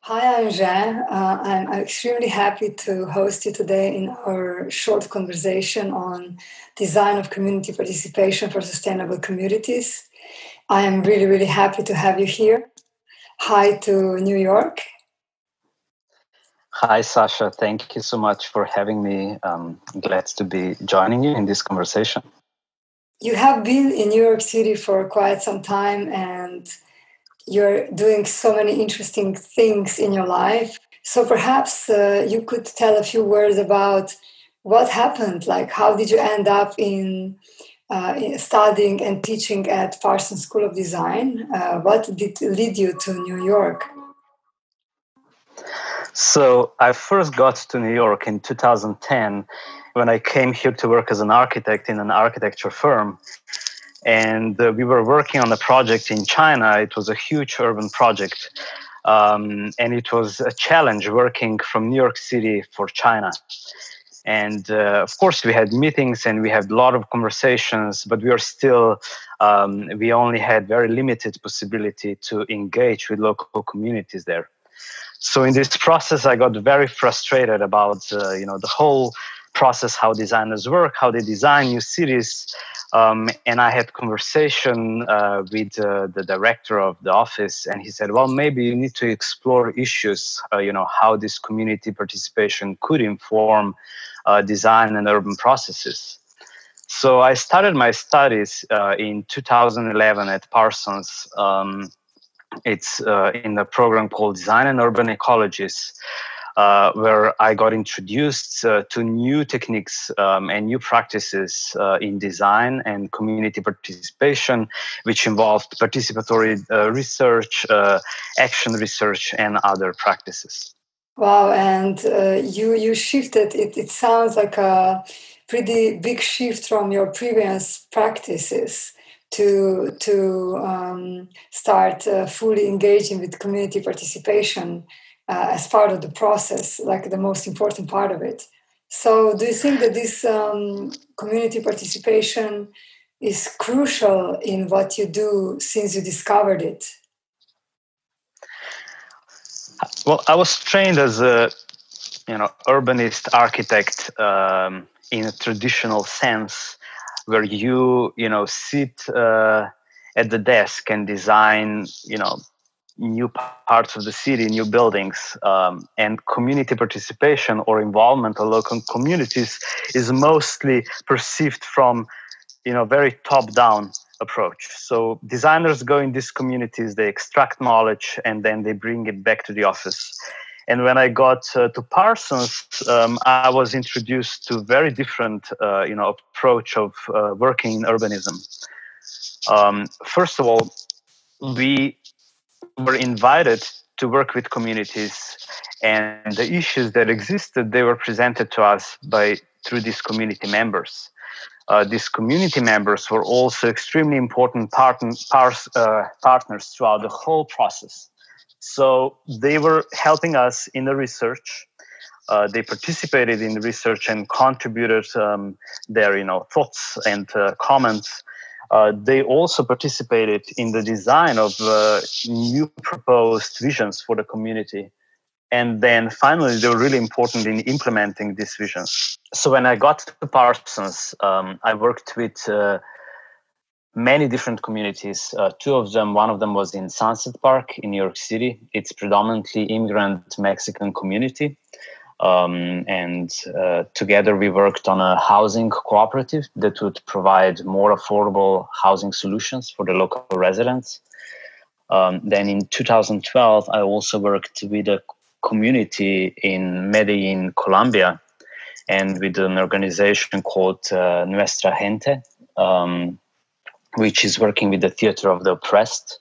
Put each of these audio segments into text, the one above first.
Hi, Anže. I'm extremely happy to host you today in our short conversation on design of community participation for sustainable communities. I am really, really happy to have you here. Hi to New York. Hi, Sasha. Thank you so much for having me. Glad to be joining you in this conversation. You have been in New York City for quite some time and you're doing so many interesting things in your life. So perhaps you could tell a few words about what happened. Like, how did you end up in studying and teaching at Parsons School of Design? What did lead you to New York? So I first got to New York in 2010 when I came here to work as an architect in an architecture firm. And we were working on a project in China. It was a huge urban project. And it was a challenge working from New York City for China. And of course, we had meetings and we had a lot of conversations, but we are still, we only had very limited possibility to engage with local communities there. So in this process, I got very frustrated about, the whole process, how designers work, how they design new cities. And I had conversation with the director of the office, and he said, well, maybe you need to explore issues, how this community participation could inform design and urban processes. So I started my studies in 2011 at Parsons. It's in a program called Design and Urban Ecologies, where I got introduced to new techniques and new practices in design and community participation, which involved participatory research, action research, and other practices. Wow, and you shifted. It sounds like a pretty big shift from your previous practices to start fully engaging with community participation as part of the process, like the most important part of it. So, do you think that this community participation is crucial in what you do since you discovered it? Well, I was trained as a urbanist architect in a traditional sense, where you sit at the desk and design new parts of the city, new buildings, and community participation or involvement of local communities is mostly perceived from very top-down approach. So designers go in these communities, they extract knowledge, and then they bring it back to the office. And when I got to Parsons, I was introduced to very different, approach of working in urbanism. First of all, we were invited to work with communities, and the issues that existed, they were presented to us through these community members. These community members were also extremely important partners throughout the whole process. So they were helping us in the research. They participated in the research and contributed their thoughts and comments. They also participated in the design of new proposed visions for the community. And then finally, they were really important in implementing these visions. So when I got to Parsons, I worked with many different communities. Two of them, one of them was in Sunset Park in New York City. It's predominantly immigrant Mexican community. And together we worked on a housing cooperative that would provide more affordable housing solutions for the local residents. Then in 2012, I also worked with a community in Medellin, Colombia, and with an organization called Nuestra Gente, which is working with the Theater of the Oppressed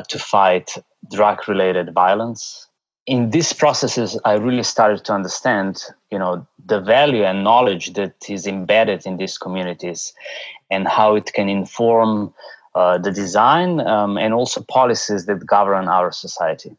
to fight drug-related violence. In these processes, I really started to understand, the value and knowledge that is embedded in these communities and how it can inform the design and also policies that govern our society.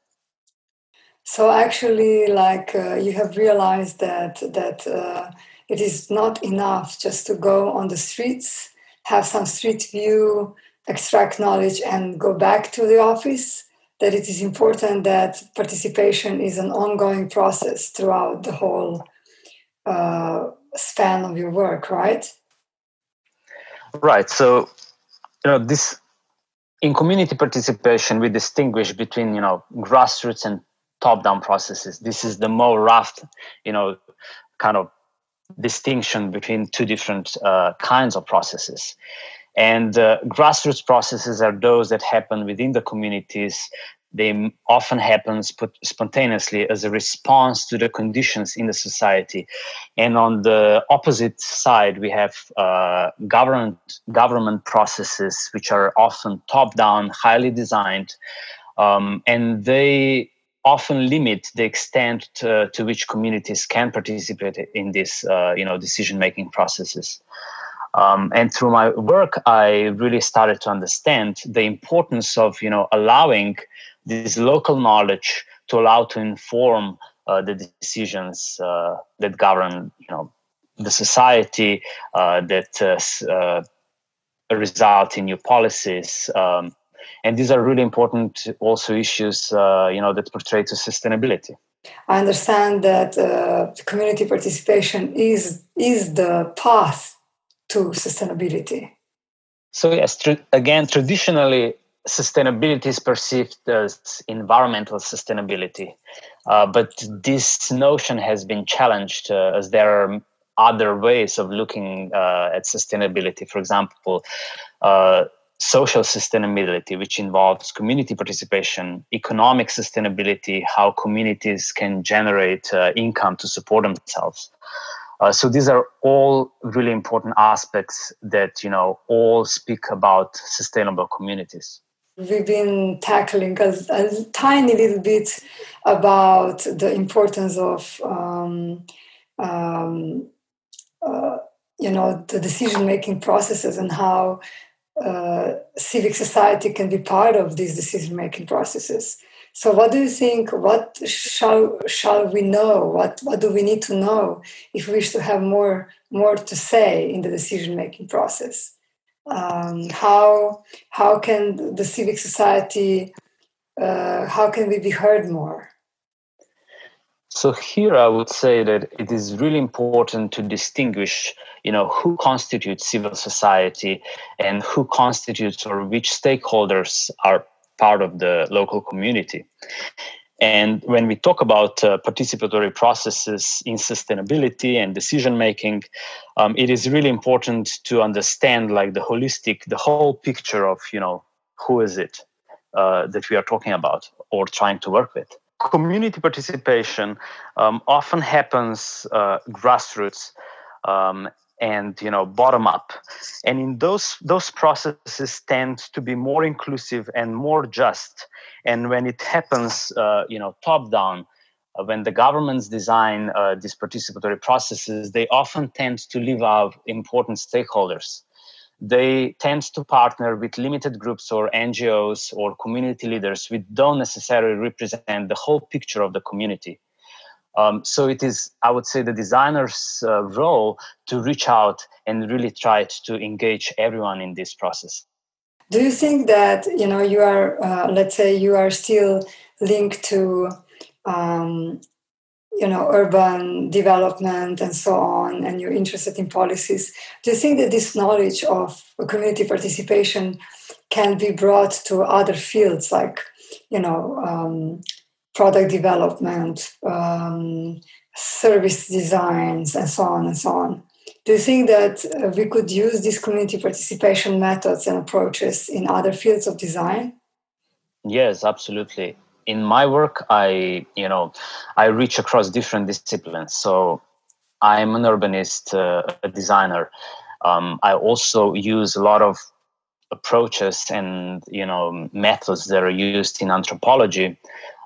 So actually, you have realized that it is not enough just to go on the streets, have some street view, extract knowledge, and go back to the office. that it is important that participation is an ongoing process throughout the whole span of your work, right? Right. So, this in community participation, we distinguish between, grassroots and top-down processes. This is the more rough, kind of distinction between two different kinds of processes. And grassroots processes are those that happen within the communities. They often happen spontaneously as a response to the conditions in the society. And on the opposite side, we have government processes, which are often top-down, highly designed, and they often limit the extent to which communities can participate in these, decision-making processes. And through my work, I really started to understand the importance of, allowing this local knowledge to allow to inform the decisions that govern, the society, that result in new policies. And these are really important also issues, that portray to sustainability. I understand that community participation is the path to sustainability. So yes, again, traditionally, sustainability is perceived as environmental sustainability. But this notion has been challenged as there are other ways of looking at sustainability. For example, social sustainability, which involves community participation, economic sustainability, how communities can generate income to support themselves. So these are all really important aspects that, all speak about sustainable communities. We've been tackling a tiny little bit about the importance of, the decision-making processes and how civic society can be part of these decision-making processes. So what do you think, what shall we know? What do we need to know if we wish to have more to say in the decision-making process? How can the civic society, how can we be heard more? So here I would say that it is really important to distinguish, who constitutes civil society and who constitutes or which stakeholders are part of the local community. And when we talk about participatory processes in sustainability and decision making, it is really important to understand the whole picture of, who is it that we are talking about or trying to work with. Community participation often happens grassroots and bottom up, and in those processes tend to be more inclusive and more just. And when it happens, top down, when the governments design these participatory processes, they often tend to leave out important stakeholders. They tend to partner with limited groups or NGOs or community leaders who don't necessarily represent the whole picture of the community. So it is, I would say, the designer's role to reach out and really try to engage everyone in this process. Do you think that, you are, let's say you are still linked to, urban development and so on, and you're interested in policies? Do you think that this knowledge of community participation can be brought to other fields like, product development, service designs, and so on and so on? Do you think that we could use these community participation methods and approaches in other fields of design? Yes, absolutely. In my work, I reach across different disciplines. So I'm an urbanist, a designer. I also use a lot of approaches and methods that are used in anthropology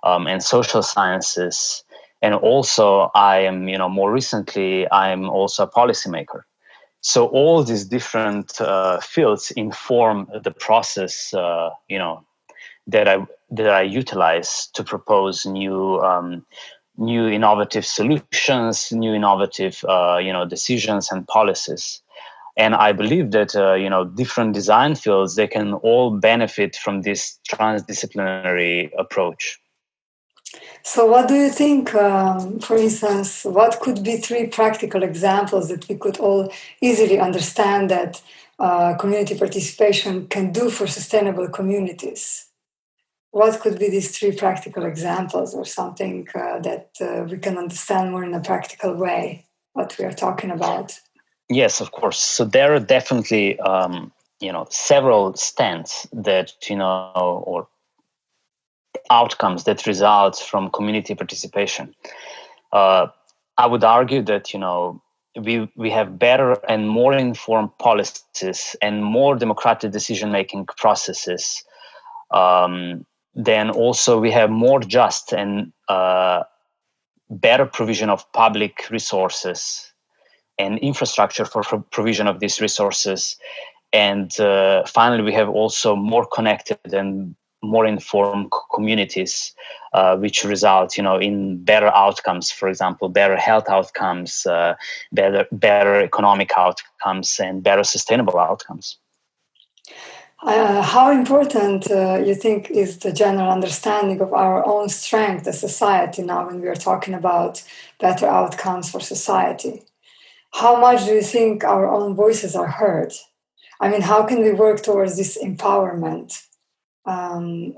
and social sciences. And also, I am, more recently, I'm also a policymaker. So all these different fields inform the process, that I utilize to propose new innovative solutions, new innovative, decisions and policies. And I believe that different design fields, they can all benefit from this transdisciplinary approach. So what do you think, for instance, what could be 3 practical examples that we could all easily understand that community participation can do for sustainable communities? What could be these 3 practical examples, or something that we can understand more in a practical way, what we are talking about? Yes, of course. So there are definitely, several stands that, or outcomes that result from community participation. I would argue that, we have better and more informed policies and more democratic decision-making processes. Then also we have more just and better provision of public resources and infrastructure for provision of these resources. And finally, we have also more connected and more informed communities, which result, in better outcomes. For example, better health outcomes, better economic outcomes, and better sustainable outcomes. How important you think is the general understanding of our own strength as society now when we are talking about better outcomes for society? How much do you think our own voices are heard? I mean, how can we work towards this empowerment?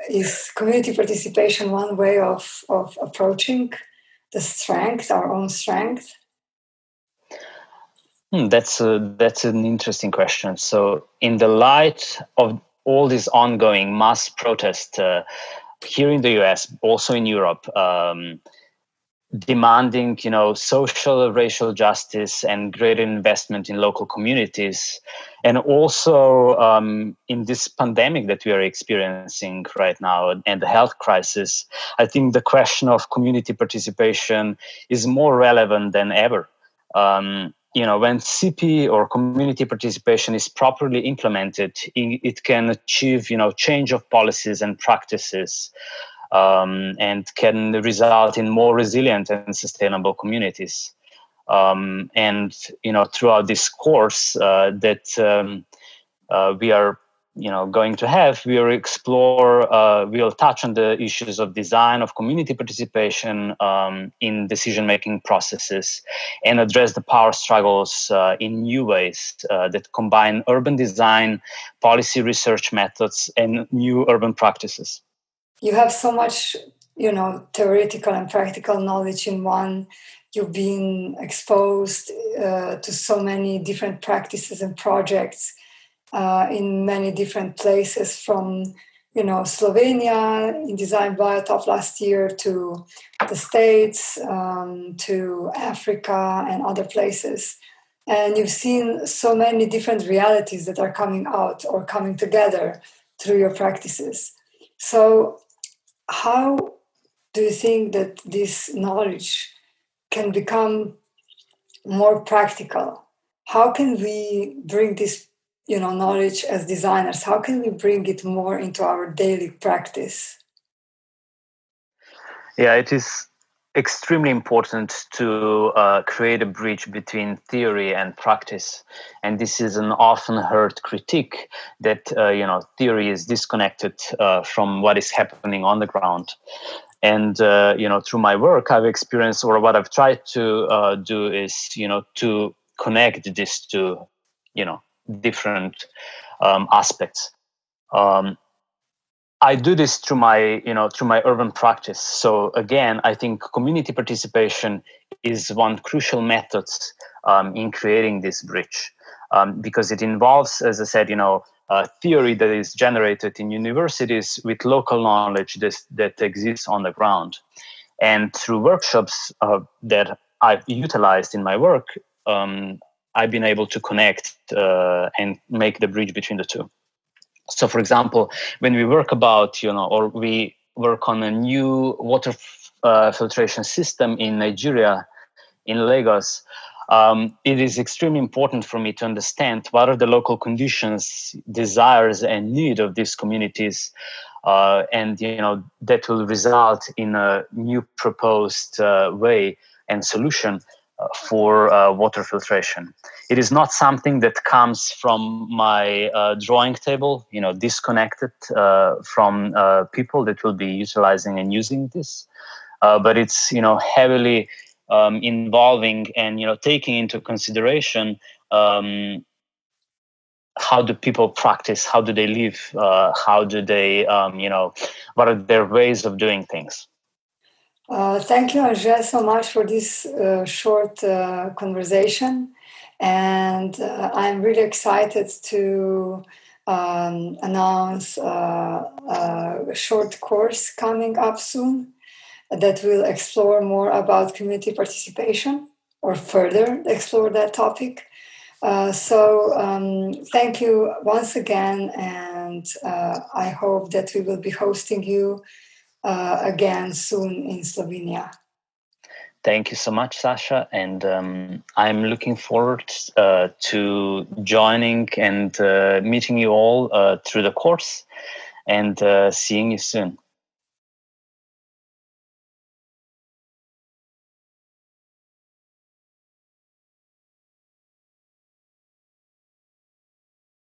Is community participation one way of approaching the strength, our own strength? That's an interesting question. So, in the light of all this ongoing mass protest here in the US, also in Europe, demanding, social, racial justice and greater investment in local communities, and also in this pandemic that we are experiencing right now and the health crisis, I think the question of community participation is more relevant than ever. When CP or community participation is properly implemented, it can achieve, change of policies and practices, and can result in more resilient and sustainable communities. And throughout this course that we are going to have, we will touch on the issues of design, of community participation in decision-making processes, and address the power struggles in new ways that combine urban design, policy research methods, and new urban practices. You have so much, theoretical and practical knowledge in one. You've been exposed to so many different practices and projects in many different places, from Slovenia in Design Biotop last year to the States, to Africa and other places. And you've seen so many different realities that are coming out or coming together through your practices. So how do you think that this knowledge can become more practical? How can we bring this knowledge as designers? How can we bring it more into our daily practice? Yeah, it is extremely important to create a bridge between theory and practice. And this is an often heard critique that, theory is disconnected from what is happening on the ground. And, through my work, I've experienced, or what I've tried to do is, to connect these two, different aspects. I do this through my urban practice. So again, I think community participation is one crucial method in creating this bridge, because it involves, as I said, theory that is generated in universities with local knowledge that exists on the ground. And through workshops that I've utilized in my work, I've been able to connect and make the bridge between the two. So, for example, when we work or we work on a new water filtration system in Nigeria, in Lagos, it is extremely important for me to understand what are the local conditions, desires, and need of these communities, and that will result in a new proposed way and solution for water filtration. It is not something that comes from my drawing table, disconnected from people that will be utilizing and using this. But it's, heavily involving and, taking into consideration how do people practice, how do they live, how do they, what are their ways of doing things. Thank you, Anže, so much for this short conversation. And I'm really excited to announce a short course coming up soon that will explore more about community participation or further explore that topic. So thank you once again, and I hope that we will be hosting you again soon in Slovenia. Thank you so much, Sasha, and I'm looking forward to joining and meeting you all through the course, and seeing you soon.